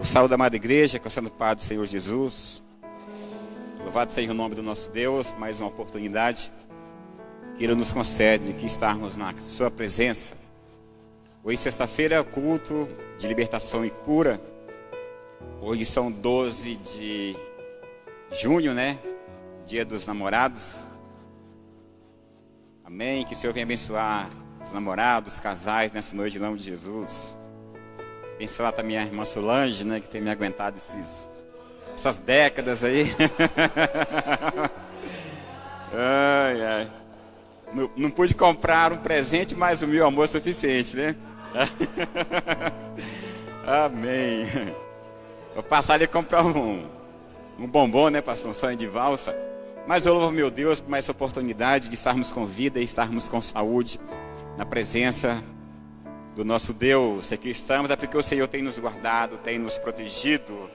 O saúde da amada igreja, com a Santa Paz do Senhor Jesus. Louvado seja o nome do nosso Deus, mais uma oportunidade que Ele nos concede de estarmos na sua presença. Hoje, sexta-feira, culto de libertação e cura. Hoje são 12 de junho, né? Dia dos namorados. Amém. Que o Senhor venha abençoar os namorados, os casais nessa noite, em nome de Jesus. Abençoar também a irmã Solange, né? Que tem me aguentado essas décadas aí. Ai, ai. Não pude comprar um presente, mas o meu amor é suficiente, né? Amém. Vou passar ali a comprar um bombom, né, pastor? Um sonho de valsa. Mas eu louvo meu Deus por mais essa oportunidade de estarmos com vida e estarmos com saúde na presença do nosso Deus. Aqui estamos é porque o Senhor tem nos guardado, tem nos protegido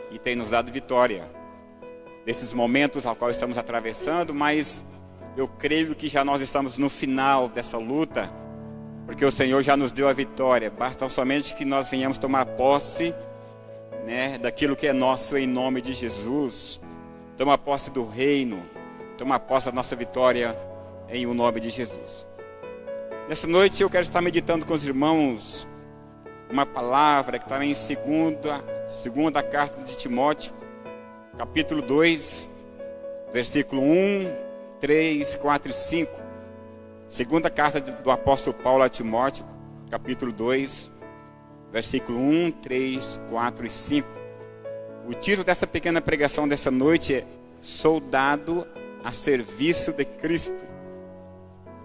e tem nos dado vitória desses momentos ao qual estamos atravessando, mas eu creio que já nós estamos no final dessa luta, porque o Senhor já nos deu a vitória. Basta somente que nós venhamos tomar posse, né, daquilo que é nosso em nome de Jesus. Tomar posse do reino, tomar posse da nossa vitória em o nome de Jesus. Nessa noite eu quero estar meditando com os irmãos uma palavra que está em segunda carta de Timóteo, capítulo 2, versículo 1, 3, 4 e 5. Segunda carta do apóstolo Paulo a Timóteo, capítulo 2, versículo 1, 3, 4 e 5. O título dessa pequena pregação dessa noite é Soldado a serviço de Cristo.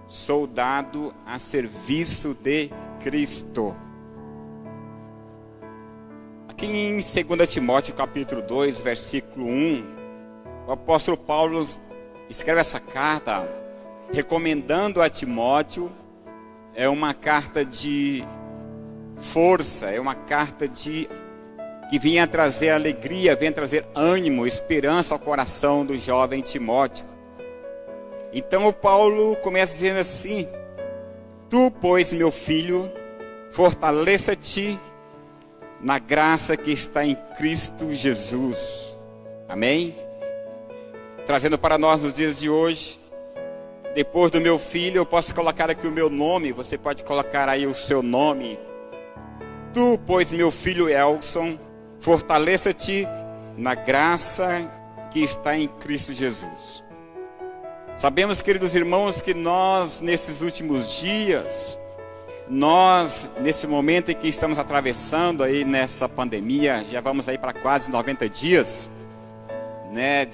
Soldado a serviço de Cristo. Aqui em 2 Timóteo capítulo 2, versículo 1, o apóstolo Paulo escreve essa carta recomendando a Timóteo. É uma carta de força, é uma carta que vinha trazer alegria, vinha trazer ânimo, esperança ao coração do jovem Timóteo. Então o Paulo começa dizendo assim: Tu, pois, meu filho, fortaleça-te na graça que está em Cristo Jesus. Amém? Trazendo para nós nos dias de hoje, depois do meu filho, eu posso colocar aqui o meu nome, você pode colocar aí o seu nome. Tu, pois, meu filho Elson, fortaleça-te na graça que está em Cristo Jesus. Sabemos, queridos irmãos, que nós, nesses últimos dias, nesse momento em que estamos atravessando aí nessa pandemia, já vamos aí para quase 90 dias, né,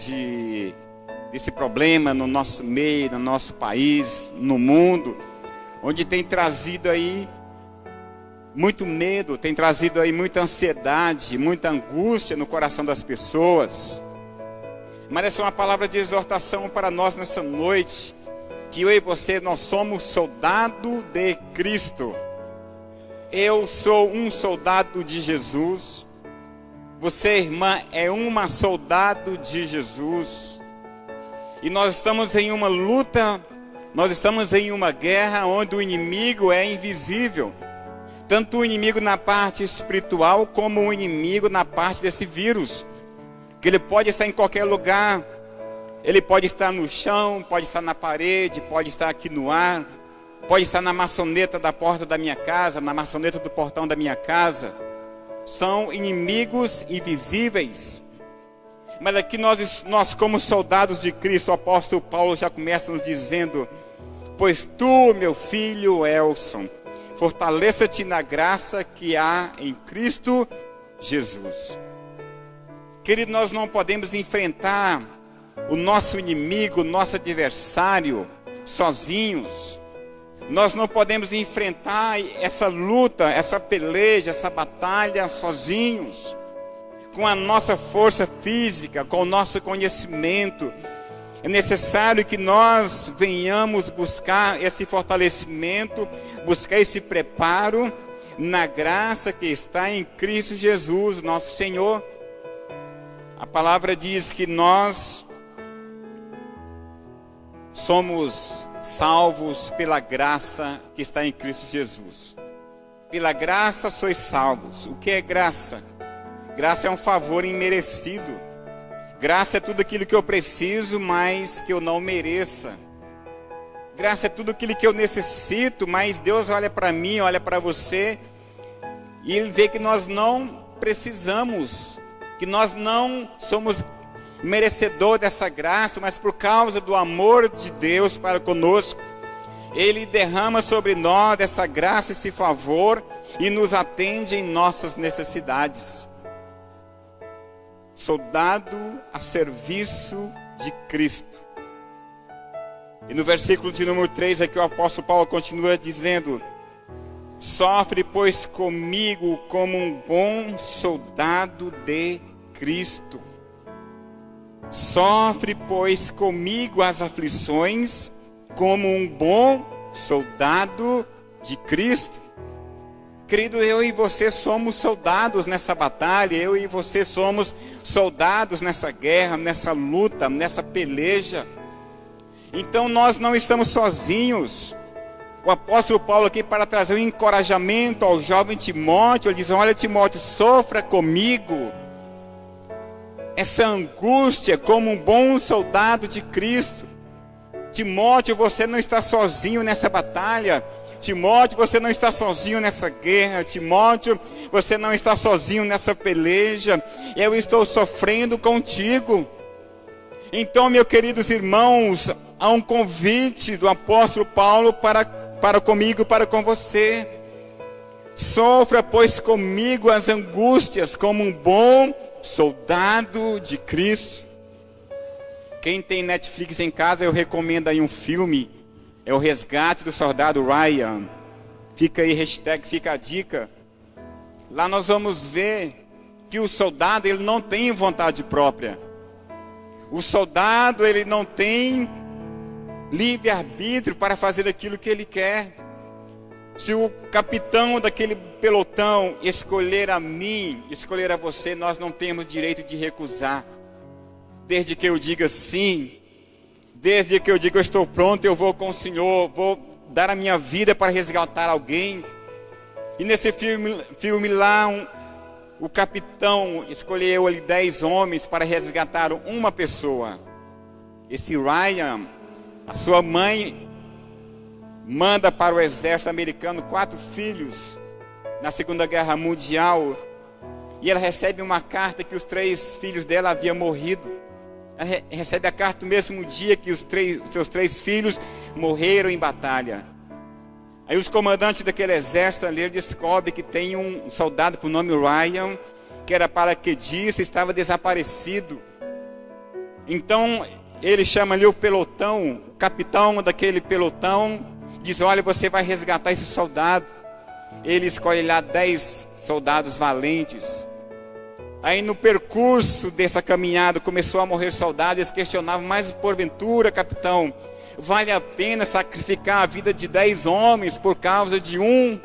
desse problema no nosso meio, no nosso país, no mundo, onde tem trazido aí muito medo, tem trazido aí muita ansiedade, muita angústia no coração das pessoas. Mas essa é uma palavra de exortação para nós nessa noite, que eu e você, nós somos soldado de Cristo. Eu sou um soldado de Jesus. Você, irmã, é uma soldado de Jesus. E nós estamos em uma luta, nós estamos em uma guerra onde o inimigo é invisível. Tanto o inimigo na parte espiritual, como o inimigo na parte desse vírus. Que ele pode estar em qualquer lugar. Ele pode estar no chão, pode estar na parede, pode estar aqui no ar. Pode estar na maçaneta da porta da minha casa, na maçaneta do portão da minha casa. São inimigos invisíveis. Mas aqui nós como soldados de Cristo, o apóstolo Paulo já começa nos dizendo: Pois tu, meu filho Elson, fortaleça-te na graça que há em Cristo Jesus. Querido, nós não podemos enfrentar o nosso inimigo, o nosso adversário, sozinhos. Nós não podemos enfrentar essa luta, essa peleja, essa batalha sozinhos. Com a nossa força física, com o nosso conhecimento. É necessário que nós venhamos buscar esse fortalecimento, buscar esse preparo na graça que está em Cristo Jesus, nosso Senhor. A palavra diz que nós somos salvos pela graça que está em Cristo Jesus. Pela graça sois salvos. O que é graça? Graça é um favor imerecido. Graça é tudo aquilo que eu preciso, mas que eu não mereça. Graça é tudo aquilo que eu necessito, mas Deus olha para mim, olha para você, e Ele vê que nós não precisamos, que nós não somos merecedores dessa graça, mas por causa do amor de Deus para conosco, Ele derrama sobre nós essa graça, esse favor, e nos atende em nossas necessidades. Soldado a serviço de Cristo. E no versículo de número 3 aqui o apóstolo Paulo continua dizendo: sofre, pois, comigo como um bom soldado de Cristo. Sofre, pois, comigo as aflições como um bom soldado de Cristo. Querido, eu e você somos soldados nessa batalha, eu e você somos soldados nessa guerra, nessa luta, nessa peleja. Então nós não estamos sozinhos. O apóstolo Paulo aqui, para trazer um encorajamento ao jovem Timóteo, ele diz: olha, Timóteo, sofra comigo essa angústia como um bom soldado de Cristo. Timóteo, você não está sozinho nessa batalha. Timóteo, você não está sozinho nessa guerra. Timóteo, você não está sozinho nessa peleja. Eu estou sofrendo contigo. Então, meus queridos irmãos, há um convite do apóstolo Paulo para comigo, para com você. Sofra, pois, comigo as angústias como um bom soldado de Cristo. Quem tem Netflix em casa, eu recomendo aí um filme. É o Resgate do Soldado Ryan. Fica aí, hashtag, fica a dica. Lá nós vamos ver que o soldado, ele não tem vontade própria. O soldado, ele não tem livre-arbítrio para fazer aquilo que ele quer. Se o capitão daquele pelotão escolher a mim, escolher a você, nós não temos direito de recusar. Desde que eu diga sim, desde que eu diga eu estou pronto, eu vou com o Senhor, vou dar a minha vida para resgatar alguém. E nesse filme lá, o capitão escolheu ali 10 homens para resgatar uma pessoa. Esse Ryan, a sua mãe manda para o exército americano 4 filhos na Segunda Guerra Mundial, e ela recebe uma carta que os 3 filhos dela haviam morrido. Ela recebe a carta no mesmo dia que seus 3 filhos morreram em batalha. Aí os comandantes daquele exército ali descobrem que tem um soldado por nome Ryan, que era paraquedista, estava desaparecido. Então ele chama ali o pelotão, o capitão daquele pelotão, diz: olha, você vai resgatar esse soldado. Ele escolhe lá 10 soldados valentes. Aí no percurso dessa caminhada começou a morrer soldados. Eles questionavam: mas porventura, capitão, vale a pena sacrificar a vida de 10 homens por causa de um?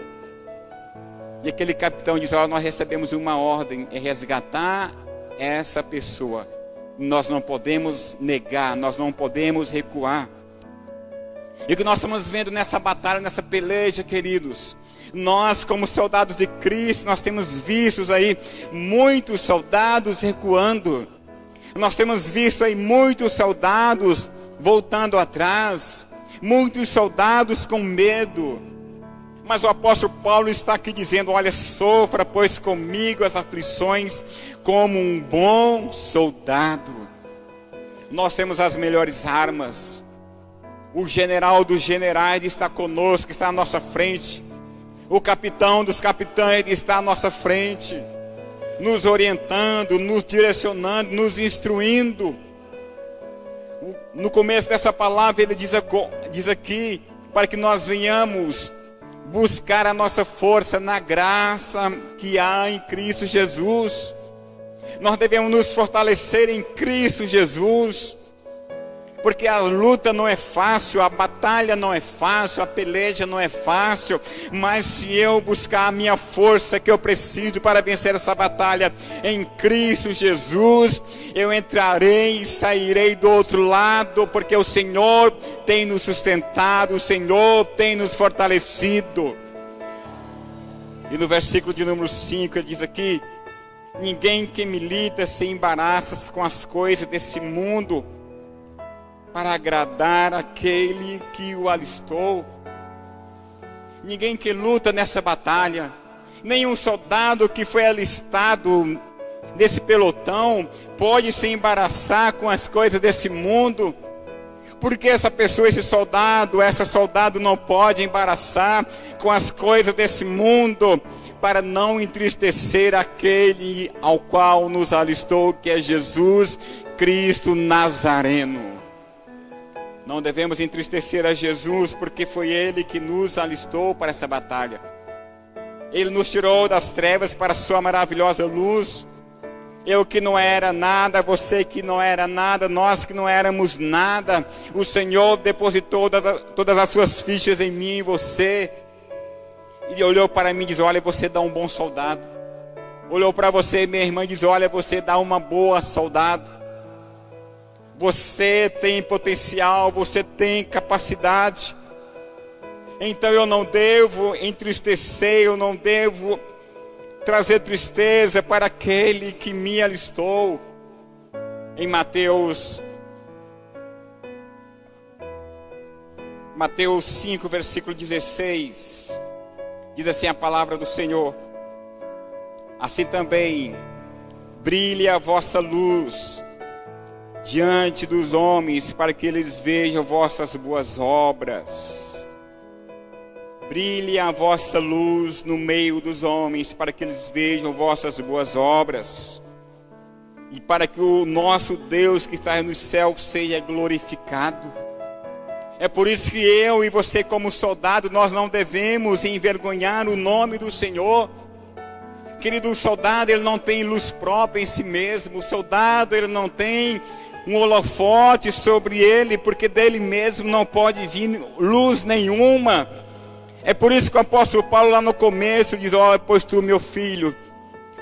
E aquele capitão diz: olha, nós recebemos uma ordem, é resgatar essa pessoa. Nós não podemos negar, nós não podemos recuar. E o que nós estamos vendo nessa batalha, nessa peleja, queridos, nós como soldados de Cristo, nós temos visto aí muitos soldados recuando. Nós temos visto aí muitos soldados voltando atrás, muitos soldados com medo. Mas o apóstolo Paulo está aqui dizendo: olha, sofra, pois, comigo as aflições como um bom soldado. Nós temos as melhores armas. O general dos generais está conosco, está à nossa frente. O capitão dos capitães está à nossa frente, nos orientando, nos direcionando, nos instruindo. No começo dessa palavra ele diz aqui, para que nós venhamos buscar a nossa força na graça que há em Cristo Jesus. Nós devemos nos fortalecer em Cristo Jesus, porque a luta não é fácil, a batalha não é fácil, a peleja não é fácil, mas se eu buscar a minha força que eu preciso para vencer essa batalha em Cristo Jesus, eu entrarei e sairei do outro lado, porque o Senhor tem nos sustentado, o Senhor tem nos fortalecido. E no versículo de número 5 ele diz aqui: Ninguém que milita se embaraça com as coisas desse mundo para agradar aquele que o alistou. Ninguém que luta nessa batalha, nenhum soldado que foi alistado nesse pelotão pode se embaraçar com as coisas desse mundo, porque essa pessoa, essa soldado não pode embaraçar com as coisas desse mundo, para não entristecer aquele ao qual nos alistou, que é Jesus Cristo Nazareno. Não devemos entristecer a Jesus, porque foi Ele que nos alistou para essa batalha. Ele nos tirou das trevas para a sua maravilhosa luz. Eu que não era nada, você que não era nada, nós que não éramos nada. O Senhor depositou todas as suas fichas em mim e você. Ele olhou para mim e disse: olha, você dá um bom soldado. Olhou para você, minha irmã, e disse: olha, você dá uma boa soldado. Você tem potencial, você tem capacidade. Então eu não devo entristecer, eu não devo trazer tristeza para aquele que me alistou. Em Mateus 5, versículo 16, diz assim a palavra do Senhor: assim também brilhe a vossa luz diante dos homens, para que eles vejam vossas boas obras. Brilhe a vossa luz no meio dos homens, para que eles vejam vossas boas obras. E para que o nosso Deus que está nos céus seja glorificado. É por isso que eu e você, como soldado, nós não devemos envergonhar o nome do Senhor. Querido, o soldado, ele não tem luz própria em si mesmo. O soldado, ele não tem um holofote sobre ele, porque dele mesmo não pode vir luz nenhuma. É por isso que o apóstolo Paulo lá no começo diz: olha, pois tu, meu filho,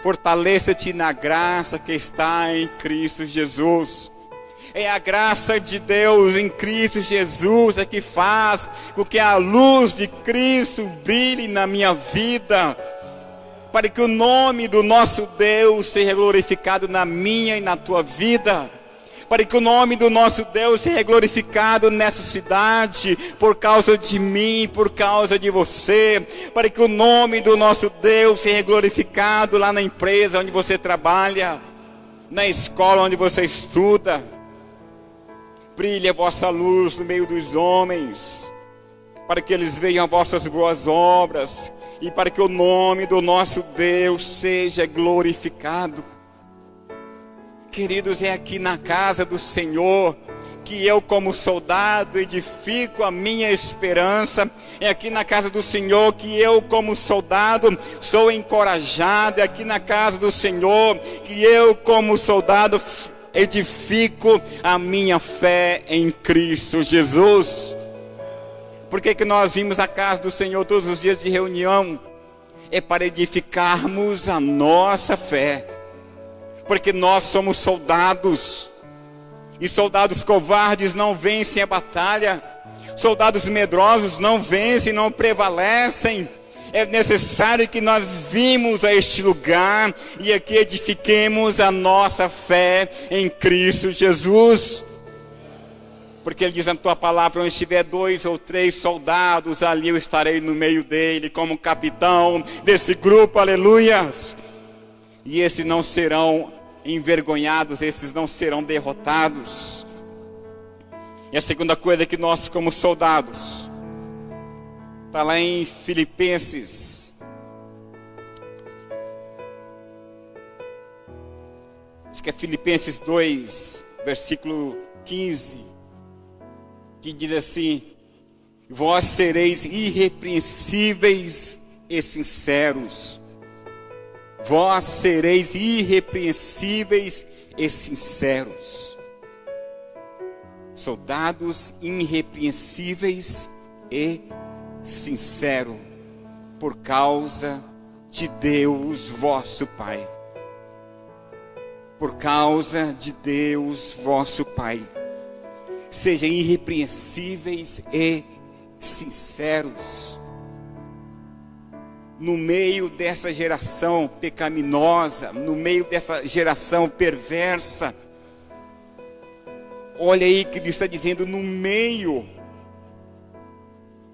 fortaleça-te na graça que está em Cristo Jesus. É a graça de Deus em Cristo Jesus é que faz com que a luz de Cristo brilhe na minha vida, para que o nome do nosso Deus seja glorificado na minha e na tua vida, para que o nome do nosso Deus seja glorificado nessa cidade, por causa de mim, por causa de você, para que o nome do nosso Deus seja glorificado lá na empresa onde você trabalha, na escola onde você estuda. Brilhe a vossa luz no meio dos homens, para que eles vejam vossas boas obras, e para que o nome do nosso Deus seja glorificado. Queridos, é aqui na casa do Senhor que eu, como soldado, edifico a minha esperança. É aqui na casa do Senhor que eu, como soldado, sou encorajado. É aqui na casa do Senhor que eu, como soldado, edifico a minha fé em Cristo Jesus. Por que nós vimos a casa do Senhor todos os dias de reunião? É para edificarmos a nossa fé. Porque nós somos soldados, e soldados covardes não vencem a batalha, soldados medrosos não vencem, não prevalecem. É necessário que nós vimos a este lugar e aqui edifiquemos a nossa fé em Cristo Jesus. Porque ele diz na tua palavra: onde estiver 2 ou 3 soldados, ali eu estarei no meio dele, como capitão desse grupo, aleluias. E esses não serão envergonhados, esses não serão derrotados. E a segunda coisa é que nós, como soldados, está lá em Filipenses, acho que é Filipenses 2, versículo 15, que diz assim: vós sereis irrepreensíveis e sinceros. Vós sereis irrepreensíveis e sinceros. Soldados irrepreensíveis e sinceros, por causa de Deus vosso Pai. Por causa de Deus vosso Pai. Sejam irrepreensíveis e sinceros. no meio dessa geração pecaminosa, no meio dessa geração perversa. Olha aí que ele está dizendo no meio.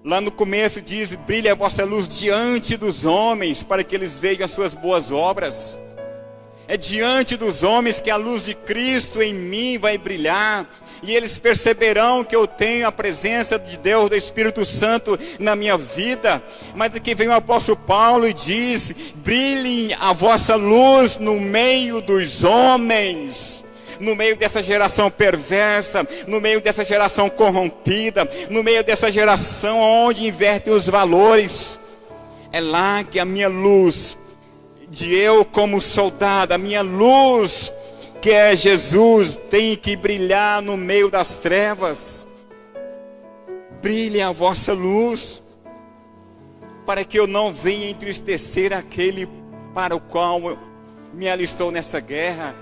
Lá no começo diz: brilhe a vossa luz diante dos homens, para que eles vejam as suas boas obras. É diante dos homens que a luz de Cristo em mim vai brilhar. E eles perceberão que eu tenho a presença de Deus, do Espírito Santo na minha vida. Mas aqui vem o apóstolo Paulo e diz: brilhe a vossa luz no meio dos homens. No meio dessa geração perversa, no meio dessa geração corrompida, no meio dessa geração onde invertem os valores. É lá que a minha luz, de eu como soldado, a minha luz, que é Jesus, tem que brilhar no meio das trevas. Brilhe a vossa luz, para que eu não venha entristecer aquele para o qual me alistou nessa guerra.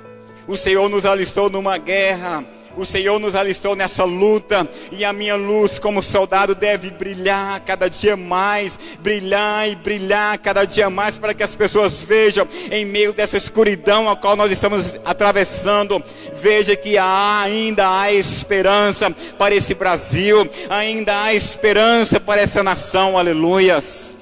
O Senhor nos alistou numa guerra, o Senhor nos alistou nessa luta, e a minha luz como soldado deve brilhar cada dia mais, brilhar e brilhar cada dia mais, para que as pessoas vejam em meio dessa escuridão a qual nós estamos atravessando, veja que ainda há esperança para esse Brasil, ainda há esperança para essa nação, aleluias.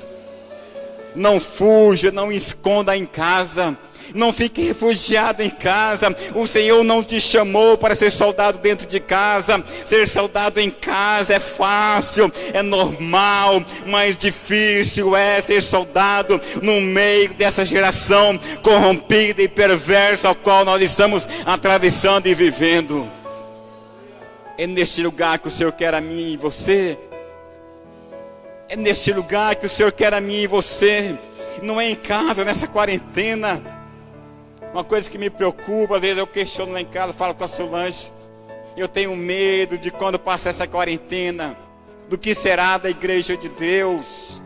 Não fuja, não esconda em casa. Não fique refugiado em casa. O Senhor não te chamou para ser soldado dentro de casa. Ser soldado em casa é fácil, é normal, mas difícil é ser soldado no meio dessa geração corrompida e perversa a qual nós estamos atravessando e vivendo. É neste lugar que o Senhor quer a mim e você. É neste lugar que o Senhor quer a mim e você. Não é em casa, nessa quarentena. Uma coisa que me preocupa, às vezes eu questiono lá em casa, falo com a Solange. Eu tenho medo de quando passar essa quarentena, do que será da igreja de Deus,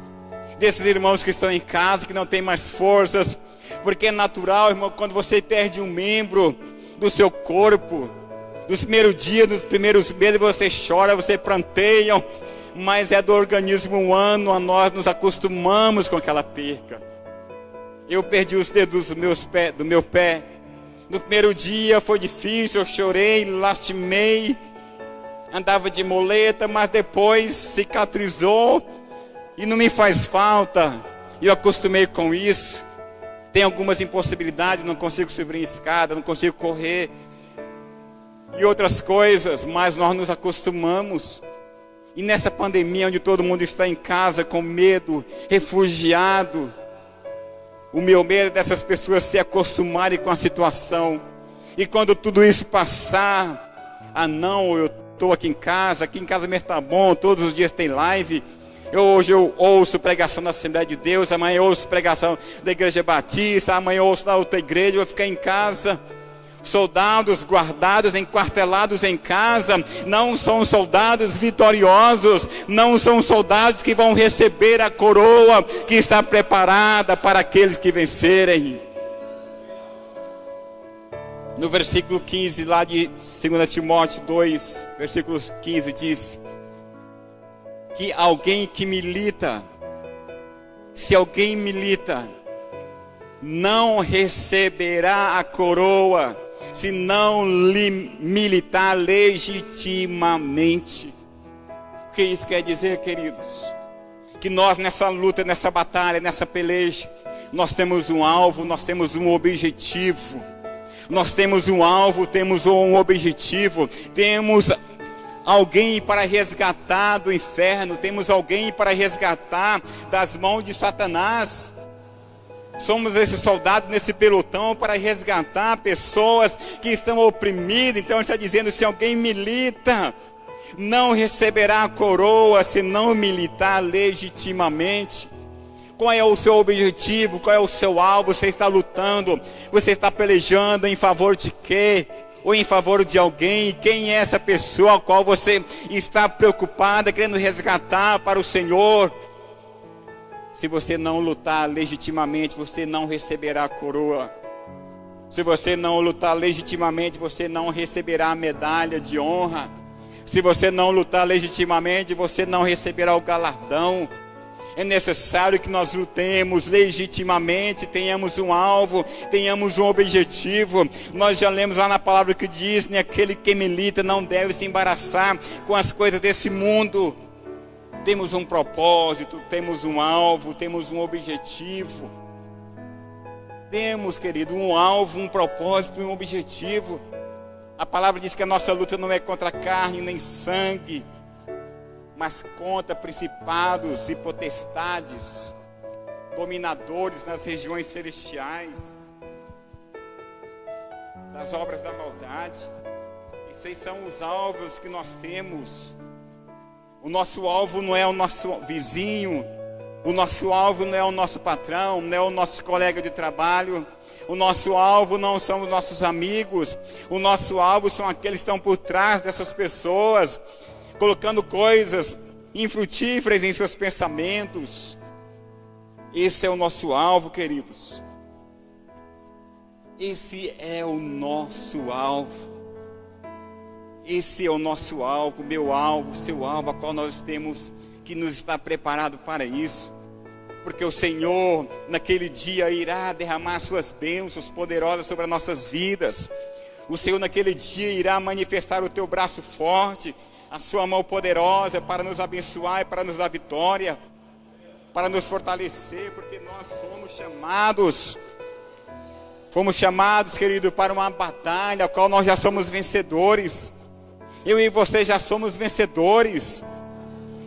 desses irmãos que estão em casa, que não têm mais forças. Porque é natural, irmão, quando você perde um membro do seu corpo, nos primeiros dias, nos primeiros meses, você chora, você pranteia, mas é do organismo humano, a nós nos acostumamos com aquela perca. Eu perdi os dedos do meu pé. No primeiro dia foi difícil, eu chorei, lastimei, andava de muleta, mas depois cicatrizou e não me faz falta. Eu acostumei com isso. Tem algumas impossibilidades, não consigo subir em escada, não consigo correr e outras coisas, mas nós nos acostumamos. E nessa pandemia onde todo mundo está em casa com medo, refugiado, o meu medo é dessas pessoas se acostumarem com a situação. E quando tudo isso passar, não, eu estou aqui em casa mesmo está bom, todos os dias tem live. Hoje eu ouço pregação da Assembleia de Deus, amanhã eu ouço pregação da Igreja Batista, amanhã eu ouço da outra igreja, eu vou ficar em casa. Soldados guardados, enquartelados em casa, não são soldados vitoriosos, não são soldados que vão receber a coroa que está preparada para aqueles que vencerem. No versículo 15 lá de 2 Timóteo 2, versículos 15 diz que alguém que milita, se alguém milita, não receberá a coroa se não militar legitimamente. O que isso quer dizer, queridos? Que nós nessa luta, nessa batalha, nessa peleja, nós temos um alvo, nós temos um objetivo. Nós temos um alvo, temos um objetivo, temos alguém para resgatar do inferno, temos alguém para resgatar das mãos de Satanás. Somos esses soldados nesse pelotão para resgatar pessoas que estão oprimidas. Então ele está dizendo, se alguém milita, não receberá a coroa se não militar legitimamente. Qual é o seu objetivo? Qual é o seu alvo? Você está lutando, você está pelejando em favor de quê? Ou em favor de alguém? Quem é essa pessoa a qual você está preocupada, querendo resgatar para o Senhor? Se você não lutar legitimamente, você não receberá a coroa. Se você não lutar legitimamente, você não receberá a medalha de honra. Se você não lutar legitimamente, você não receberá o galardão. É necessário que nós lutemos legitimamente, tenhamos um alvo, tenhamos um objetivo. Nós já lemos lá na palavra que diz, né, aquele que milita não deve se embaraçar com as coisas desse mundo. Temos um propósito, temos um alvo, temos um objetivo. Temos, querido, um alvo, um propósito e um objetivo. A palavra diz que a nossa luta não é contra carne nem sangue, mas contra principados e potestades, dominadores nas regiões celestiais, das obras da maldade. Esses são os alvos que nós temos. O nosso alvo não é o nosso vizinho, o nosso alvo não é o nosso patrão, não é o nosso colega de trabalho. O nosso alvo não são os nossos amigos, o nosso alvo são aqueles que estão por trás dessas pessoas, colocando coisas infrutíferas em seus pensamentos. Esse é o nosso alvo, queridos. Esse é o nosso alvo. Esse é o nosso alvo, meu alvo, seu alvo, a qual nós temos que nos estar preparado para isso. Porque o Senhor, naquele dia, irá derramar suas bênçãos poderosas sobre as nossas vidas. O Senhor, naquele dia, irá manifestar o teu braço forte, a sua mão poderosa para nos abençoar e para nos dar vitória, para nos fortalecer, porque nós fomos chamados, querido, para uma batalha, a qual nós já somos vencedores. Eu e você já somos vencedores.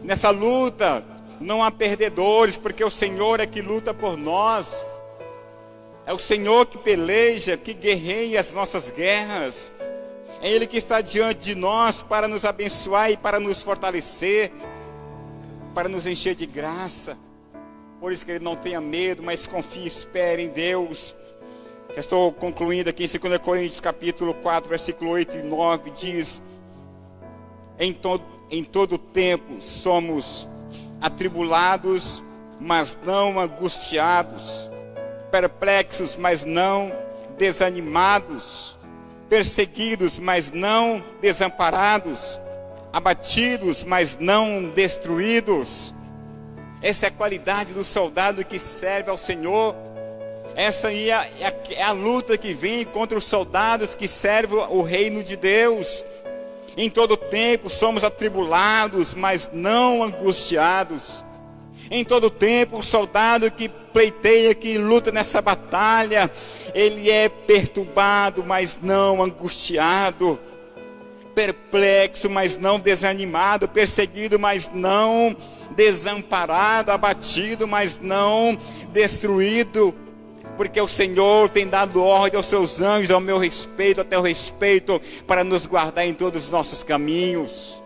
Nessa luta não há perdedores, porque o Senhor é que luta por nós. É o Senhor que peleja, que guerreia as nossas guerras. É Ele que está diante de nós para nos abençoar e para nos fortalecer, para nos encher de graça. Por isso que Ele não tenha medo, mas confie e espere em Deus. Eu estou concluindo aqui em 2 Coríntios capítulo 4, versículo 8 e 9, diz: Em todo tempo somos atribulados, mas não angustiados, perplexos, mas não desanimados, perseguidos, mas não desamparados, abatidos, mas não destruídos. Essa é a qualidade do soldado que serve ao Senhor. Essa aí é a luta que vem contra os soldados que servem o reino de Deus. Em todo tempo somos atribulados, mas não angustiados. Em todo tempo o soldado que pleiteia, que luta nessa batalha, ele é perturbado, mas não angustiado. Perplexo, mas não desanimado. Perseguido, mas não desamparado. Abatido, mas não destruído. Porque o Senhor tem dado ordem aos seus anjos, ao meu respeito, ao teu respeito, para nos guardar em todos os nossos caminhos.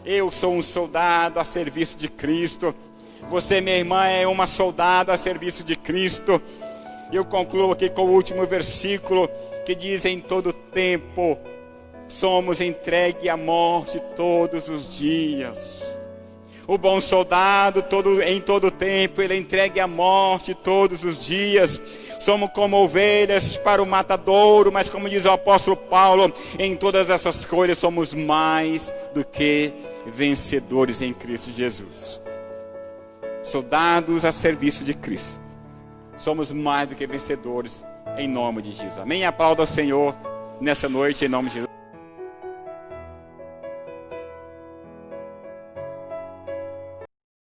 Eu sou um soldado a serviço de Cristo. Você, minha irmã, é uma soldada a serviço de Cristo. Eu concluo aqui com o último versículo, que diz: em todo tempo somos entregues à morte todos os dias. O bom soldado, em todo tempo, ele é entregue à morte todos os dias. Somos como ovelhas para o matadouro, mas como diz o apóstolo Paulo, em todas essas coisas somos mais do que vencedores em Cristo Jesus. Soldados a serviço de Cristo. Somos mais do que vencedores em nome de Jesus. Amém? Aplauda ao Senhor nessa noite em nome de Jesus.